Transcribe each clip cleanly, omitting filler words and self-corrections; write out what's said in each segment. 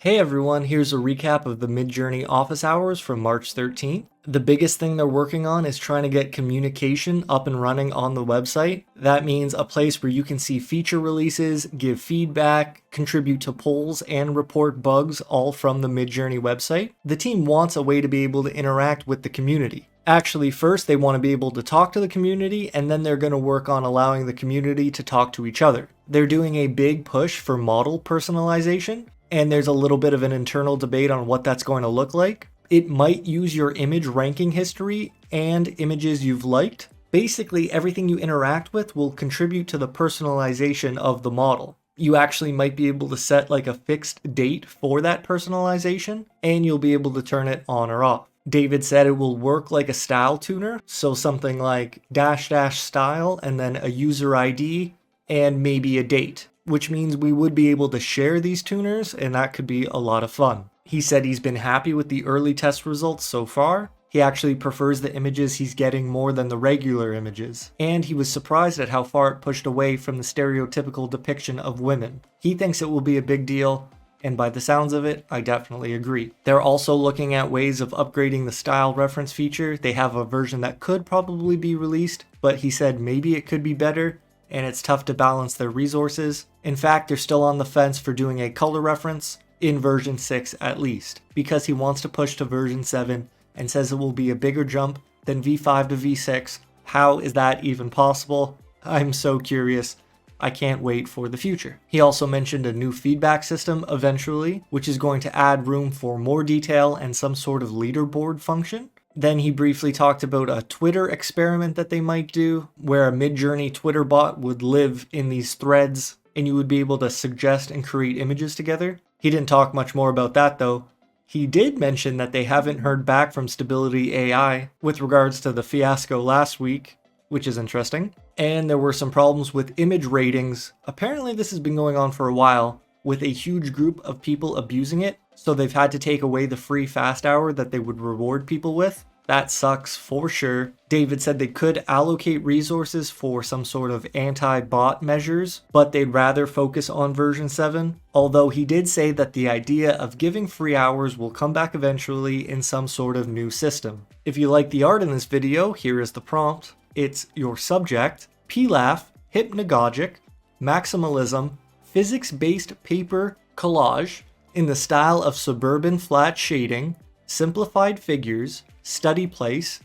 Hey everyone, here's a recap of the Midjourney office hours from March 13th. The biggest thing they're working on is trying to get communication up and running on the website. That means a place where you can see feature releases, give feedback, contribute to polls, and report bugs all from the Midjourney website. The team wants a way to be able to interact with the community. Actually, first they want to be able to talk to the community, and then they're going to work on allowing the community to talk to each other. They're doing a big push for model personalization, and there's a little bit of an internal debate on what that's going to look like. It might use your image ranking history and images you've liked. Basically, everything you interact with will contribute to the personalization of the model. You actually might be able to set like a fixed date for that personalization, and you'll be able to turn it on or off. David said it will work like a style tuner, so something like -- style and then a user ID and maybe a date, which means we would be able to share these tuners, and that could be a lot of fun. He said he's been happy with the early test results so far. He actually prefers the images he's getting more than the regular images, and he was surprised at how far it pushed away from the stereotypical depiction of women. He thinks it will be a big deal, and by the sounds of it, I definitely agree. They're also looking at ways of upgrading the style reference feature. They have a version that could probably be released, but he said maybe it could be better, and it's tough to balance their resources. In fact, they're still on the fence for doing a color reference in version 6 at least, because he wants to push to version 7 and says it will be a bigger jump than V5 to V6. How is that even possible? I'm so curious. I can't wait for the future. He also mentioned a new feedback system eventually, which is going to add room for more detail and some sort of leaderboard function. Then he briefly talked about a Twitter experiment that they might do, where a Midjourney Twitter bot would live in these threads, and you would be able to suggest and create images together. He didn't talk much more about that though. He did mention that they haven't heard back from Stability AI with regards to the Fiasco last week, which is interesting. And there were some problems with image ratings. Apparently this has been going on for a while, with a huge group of people abusing it, so they've had to take away the free fast hour that they would reward people with. That sucks for sure. David said they could allocate resources for some sort of anti-bot measures, but they'd rather focus on version 7. Although he did say that the idea of giving free hours will come back eventually in some sort of new system. If you like the art in this video, here is the prompt. It's your subject, pilaf, hypnagogic, maximalism, physics-based paper collage in the style of suburban flat shading, simplified figures, studyplace,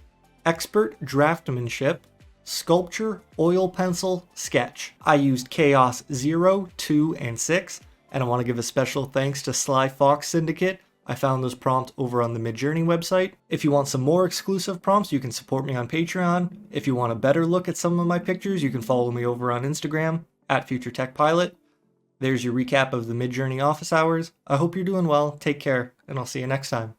expert draftsmanship, sculpture, oil pencil, sketch. I used chaos 0, 2, and 6, and I want to give a special thanks to Slyfoxsyndicate. I found this prompt over on the Midjourney website. If you want some more exclusive prompts, you can support me on Patreon. If you want a better look at some of my pictures, you can follow me over on Instagram at FutureTechPilot. There's your recap of the Midjourney office hours. I hope you're doing well, take care, and I'll see you next time.